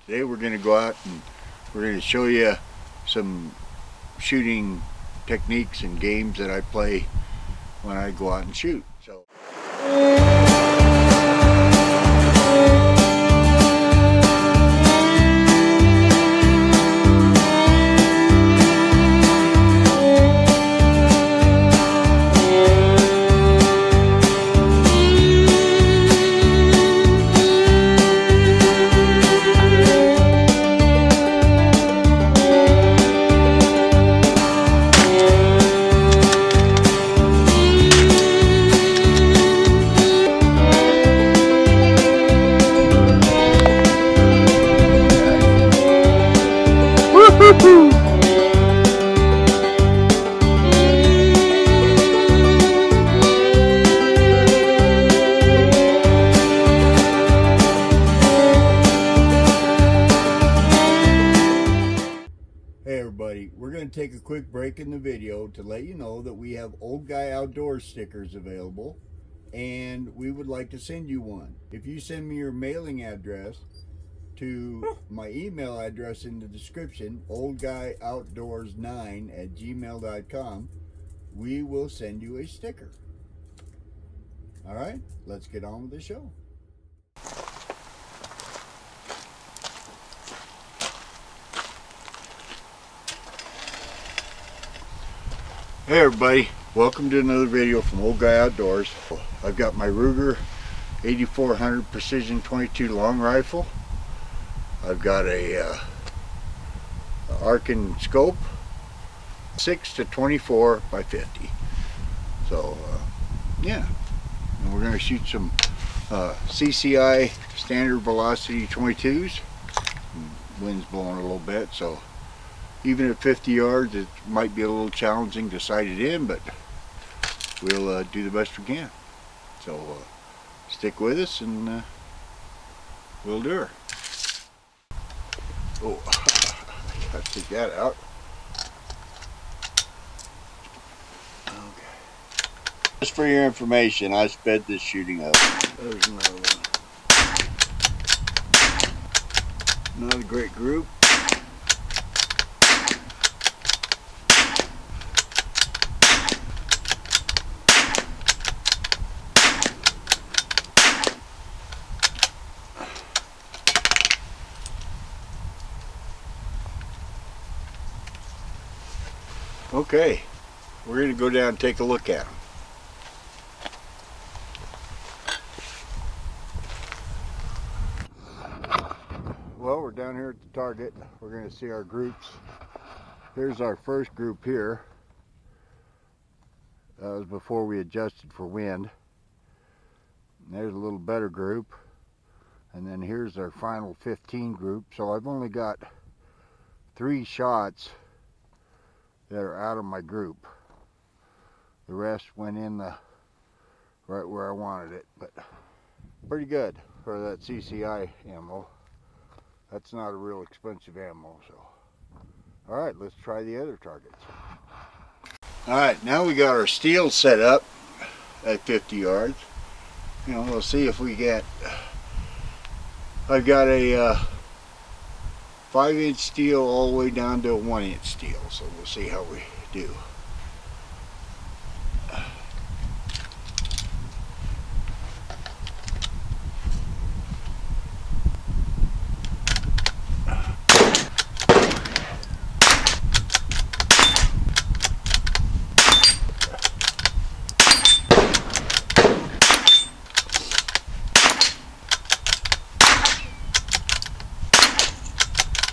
Today we're going to go out and we're going to show you some shooting techniques and games that I play when I go out and shoot. Hey everybody, we're going to take a quick break in the video to let you know that we have Old Guy Outdoors stickers available and we would like to send you one. If you send me your mailing address to my email address in the description, oldguyoutdoors9@gmail.com, we will send you a sticker. Alright, let's get on with the show. Hey everybody, welcome to another video from Old Guy Outdoors. I've got my Ruger 8400 Precision 22 long rifle. I've got a Arkin scope, 6 to 24 by 50. So yeah, and we're going to shoot some CCI standard velocity 22s. Wind's blowing a little bit, so even at 50 yards it might be a little challenging to sight it in, but we'll do the best we can. So stick with us and we'll do her. Oh, I gotta take that out. Okay. Just for your information, I sped this shooting up. There's another one. Another great group. Okay, we're going to go down and take a look at them. Well, we're down here at the target. We're going to see our groups. Here's our first group here. That was before we adjusted for wind. And there's a little better group. And then here's our final 15 group. So I've only got 3 shots that are out of my group. The rest went in the right where I wanted it, but pretty good for that CCI ammo. That's not a real expensive ammo, so. Alright, let's try the other targets. Alright, now we got our steel set up at 50 yards. You know, we'll see if we get, I've got a 5-inch steel all the way down to a 1-inch steel, so we'll see how we do.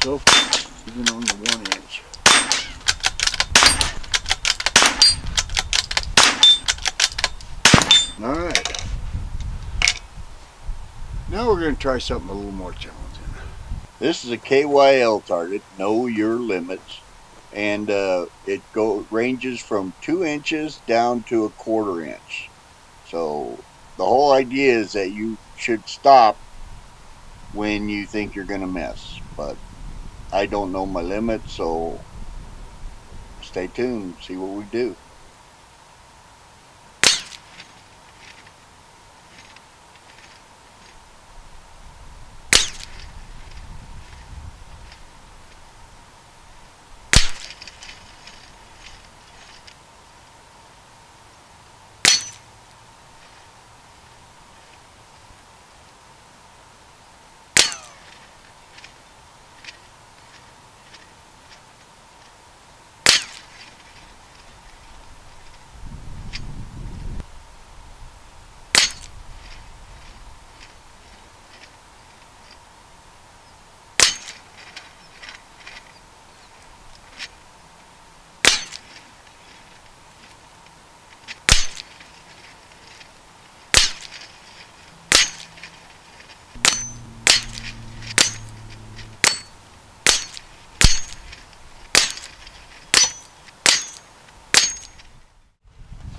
So even on the 1-inch. Alright. Now we're going to try something a little more challenging. This is a KYL target, know your limits. And it ranges from 2 inches down to a 1/4 inch. So the whole idea is that you should stop when you think you're going to miss. But I don't know my limit, so stay tuned, see what we do.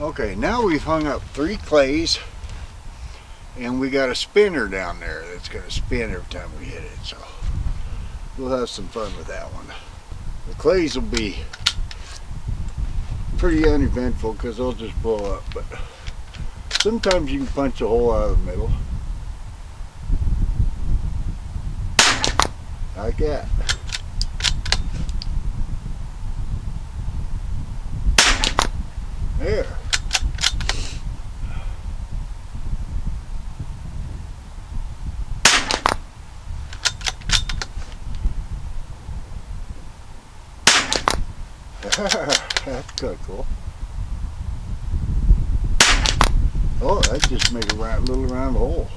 Okay, now we've hung up 3 clays, and we got a spinner down there that's going to spin every time we hit it, so we'll have some fun with that one. The clays will be pretty uneventful because they'll just blow up, but sometimes you can punch a hole out of the middle. Like that. There. That's kind of cool. Oh, that just made a little round hole.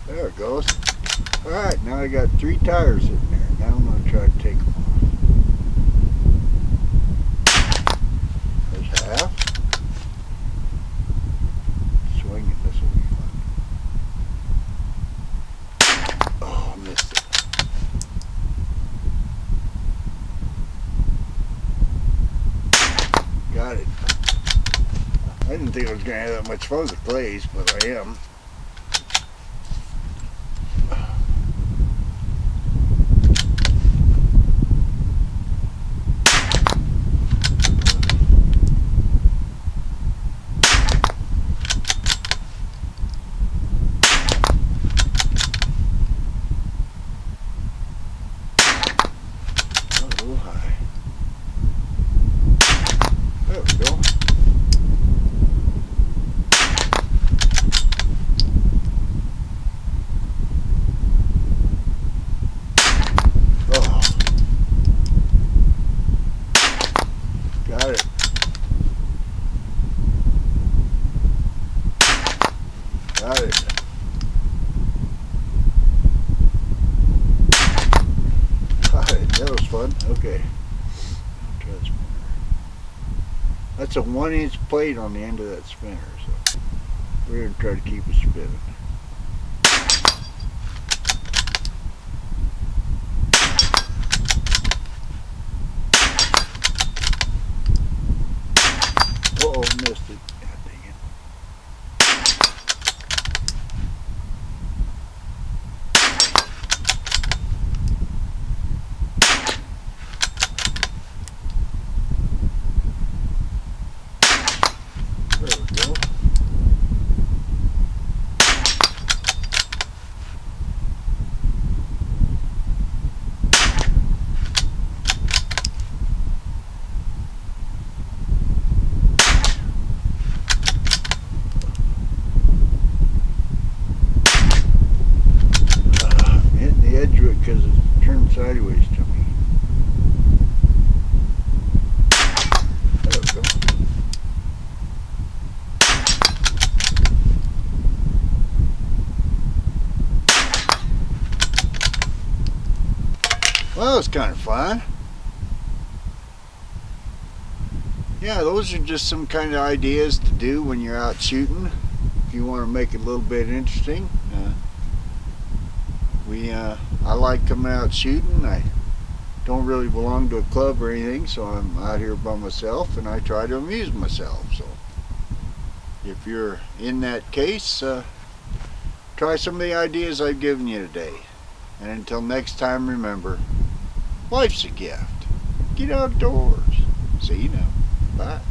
There it goes. Alright, now I got 3 tires in there. Now I'm going to try to take them off. There's half. Swinging, this will be fun. Oh, I missed it. Got it. I didn't think I was going to have that much fun with the clays, but I am. There we go. Oh. Got it. Got it. Got it. That was fun. Okay. That's a 1-inch plate on the end of that spinner, so we're going to try to keep it spinning. Uh-oh, missed it. God dang it. There we go. Hitting the edge of it because it's turned sideways to me. There we go. Well, it's kind of fun. Yeah, those are just some kind of ideas to do when you're out shooting. If you want to make it a little bit interesting. I like coming out shooting. I don't really belong to a club or anything, so I'm out here by myself and I try to amuse myself. So if you're in that case, try some of the ideas I've given you today. And until next time, remember, life's a gift. Get outdoors. See you now. Bye.